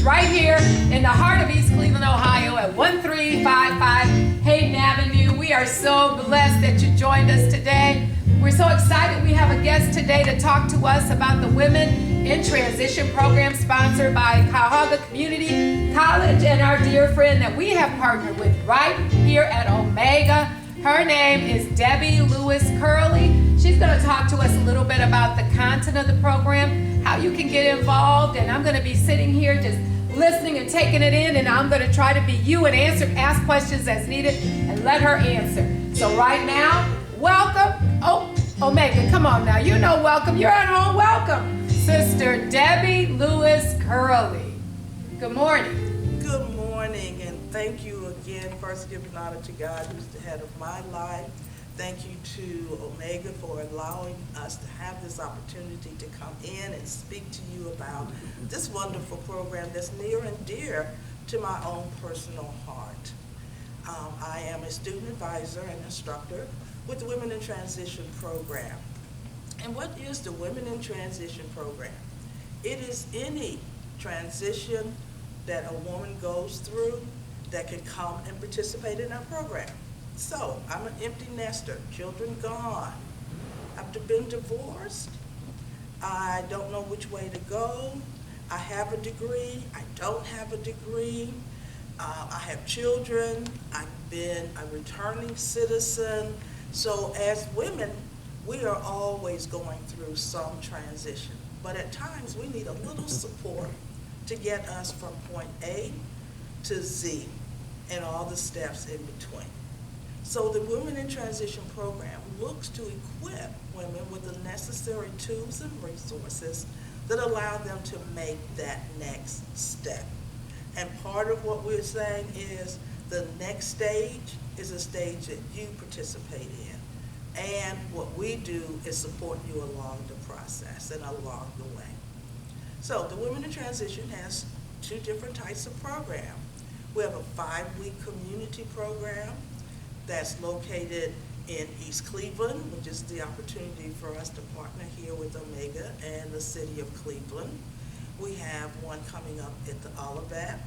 right here in the heart of East Cleveland, Ohio at 1355 Hayden Avenue. We are so blessed that you joined us today. We're so excited we have a guest today to talk to us about the Women in Transition program sponsored by Cuyahoga Community College and our dear friend that we have partnered with right here at Omega. Her name is Debra Lewis-Curlee. She's going to talk to us a little bit about the content of the program, how you can get involved, and I'm going to be sitting here just listening and taking it in, and I'm going to try to be you and ask questions as needed and let her answer. So right now, welcome. Oh, Omega, come on now. You know welcome. You're at home. Welcome, Sister Debra Lewis-Curlee. Good morning. Good morning, and thank you again. First, giving honor to God, who's the head of my life. Thank you to Omega for allowing us to have this opportunity to come in and speak to you about this wonderful program that's near and dear to my own personal heart. I am a student advisor and instructor with the Women in Transition program. And what is the Women in Transition program? It is any transition that a woman goes through that can come and participate in our program. So, I'm an empty nester, children gone. I've been divorced. I don't know which way to go. I have a degree. I don't have a degree. I have children. I've been a returning citizen. So as women, we are always going through some transition. But at times, we need a little support to get us from point A to Z and all the steps in between. So the Women in Transition program looks to equip women with the necessary tools and resources that allow them to make that next step. And part of what we're saying is the next stage is a stage that you participate in. And what we do is support you along the process and along the way. So the Women in Transition has two different types of program. We have a 5-week community program that's located in East Cleveland, which is the opportunity for us to partner here with Omega and the city of Cleveland. We have one coming up at the Olivet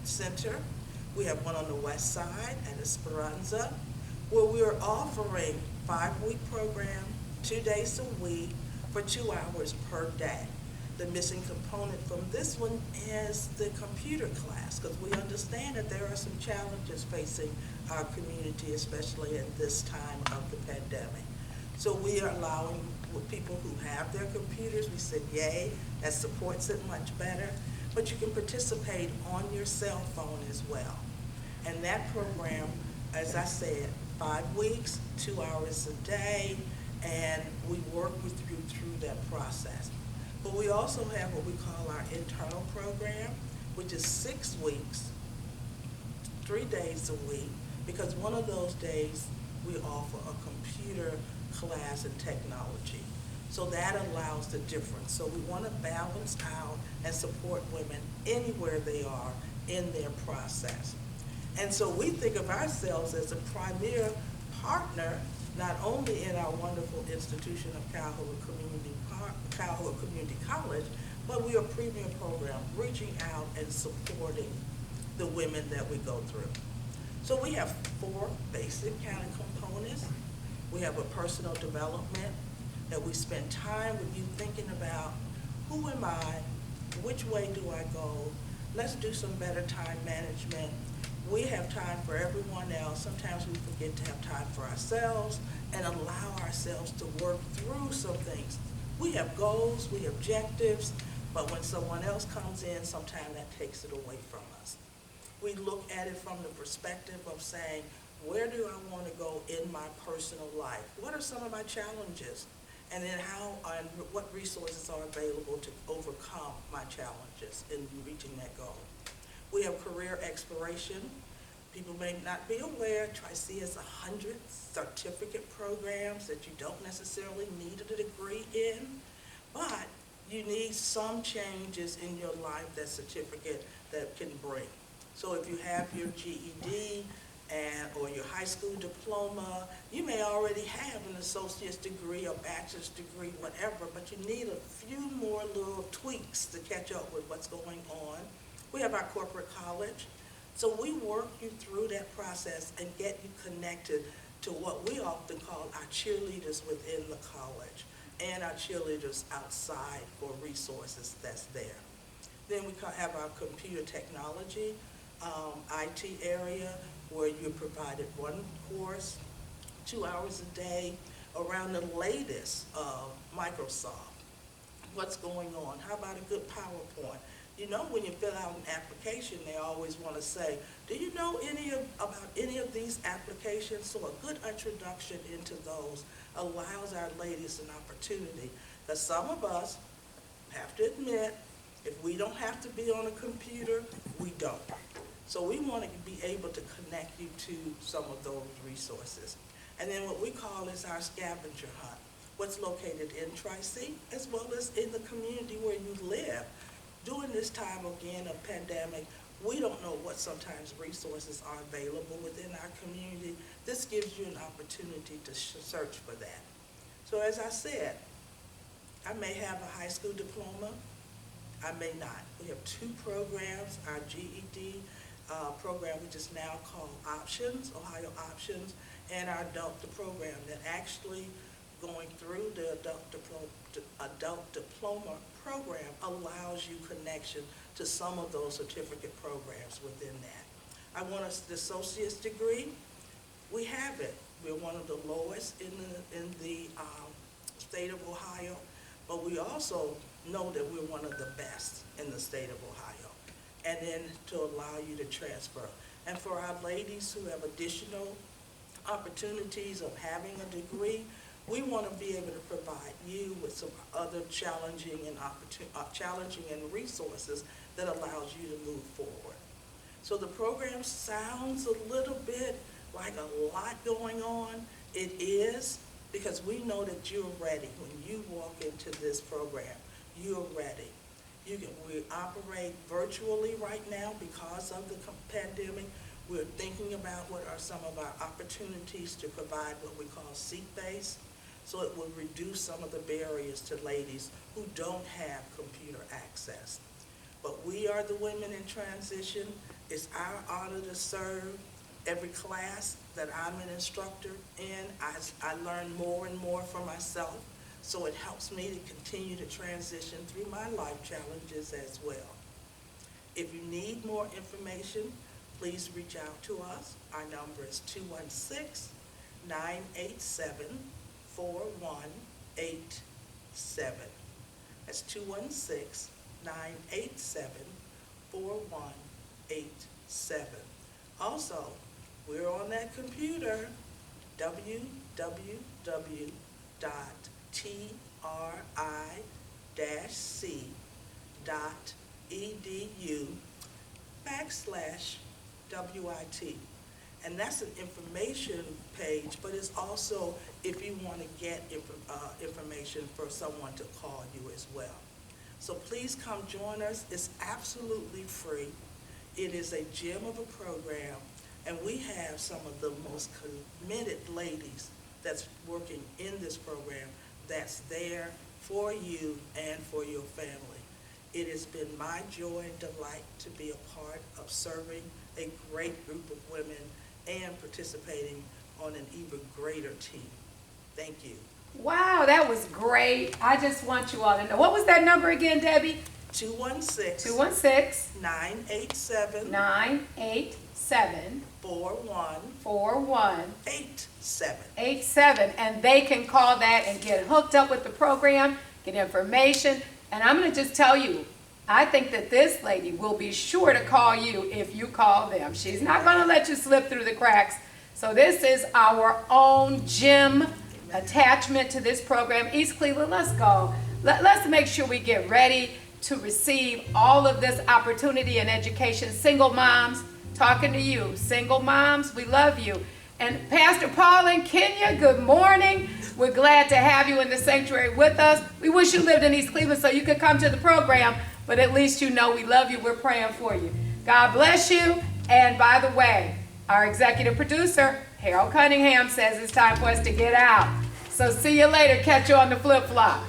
Center. We have one on the west side at Esperanza, where we are offering 5-week program, 2 days a week for 2 hours per day. The missing component from this one is the computer class, because we understand that there are some challenges facing our community, especially at this time of the pandemic. So we are allowing people who have their computers, we said yay, that supports it much better, but you can participate on your cell phone as well. And that program, as I said, 5 weeks, 2 hours a day, and we work with you through that process. But we also have what we call our internal program, which is 6 weeks, 3 days a week, because one of those days we offer a computer class in technology. So that allows the difference. So we want to balance out and support women anywhere they are in their process. And so we think of ourselves as a premier partner, not only in our wonderful institution of Cuyahoga Community College, but we are a premier program reaching out and supporting the women that we go through. So we have 4 basic kind of components. We have a personal development that we spend time with you thinking about who am I, which way do I go, let's do some better time management. We have time for everyone else. Sometimes we forget to have time for ourselves and allow ourselves to work through some things. We have goals, we have objectives, but when someone else comes in, sometimes that takes it away from us. We look at it from the perspective of saying, where do I want to go in my personal life? What are some of my challenges? And then how and what resources are available to overcome my challenges in reaching that goal. We have career exploration. People may not be aware, Tri-C has 100 certificate programs that you don't necessarily need a degree in, but you need some changes in your life that certificate that can bring. So if you have your GED or your high school diploma, you may already have an associate's degree or bachelor's degree, whatever, but you need a few more little tweaks to catch up with what's going on We have our corporate college. So we work you through that process and get you connected to what we often call our cheerleaders within the college and our cheerleaders outside for resources that's there. Then we have our computer technology, IT area, where you're provided one course, 2 hours a day, around the latest of Microsoft. What's going on? How about a good PowerPoint? You know, when you fill out an application, they always want to say, do you know about any of these applications? So a good introduction into those allows our ladies an opportunity. Because some of us have to admit, if we don't have to be on a computer, we don't. So we want to be able to connect you to some of those resources. And then what we call is our scavenger hunt, what's located in Tri-C as well as in the community where you live. During this time, again, of pandemic, we don't know what sometimes resources are available within our community. This gives you an opportunity to search for that. So as I said, I may have a high school diploma, I may not. We have 2 programs, our GED program, which is now called Options, Ohio Options, and our adult program that actually going through the adult diploma program allows you connection to some of those certificate programs within that. I want the associate's degree. We have it. We're one of the lowest in the state of Ohio, but we also know that we're one of the best in the state of Ohio, and then to allow you to transfer. And for our ladies who have additional opportunities of having a degree, we want to be able to provide you with some other challenging and resources that allows you to move forward. So the program sounds a little bit like a lot going on. It is, because we know that you're ready. When you walk into this program, you're ready. We operate virtually right now because of the pandemic. We're thinking about what are some of our opportunities to provide what we call seat-based, so it will reduce some of the barriers to ladies who don't have computer access. But we are the Women in Transition. It's our honor to serve. Every class that I'm an instructor in, I learn more and more for myself, so it helps me to continue to transition through my life challenges as well. If you need more information, please reach out to us. Our number is 216-987-4187. That's 216-987-4187. Also, we're on that computer, www.tri-c.edu/WIT. And that's an information page, but it's also if you want to get information for someone to call you as well. So please come join us. It's absolutely free. It is a gem of a program, and we have some of the most committed ladies that's working in this program that's there for you and for your family. It has been my joy and delight to be a part of serving a great group of women and participating on an even greater team. Thank you. Wow, that was great. I just want you all to know. What was that number again, Debbie? 216-987 4187. And they can call that and get hooked up with the program, get information. And I'm going to just tell you, I think that this lady will be sure to call you if you call them. She's not going to let you slip through the cracks. So this is our own gym attachment to this program. East Cleveland, let's go. Let's make sure we get ready to receive all of this opportunity and education. Single moms, talking to you. Single moms, we love you. And Pastor Paul and Kenya, good morning. We're glad to have you in the sanctuary with us. We wish you lived in East Cleveland so you could come to the program, but at least you know we love you. We're praying for you. God bless you. And by the way, our executive producer, Harold Cunningham, says it's time for us to get out. So see you later. Catch you on the flip-flop.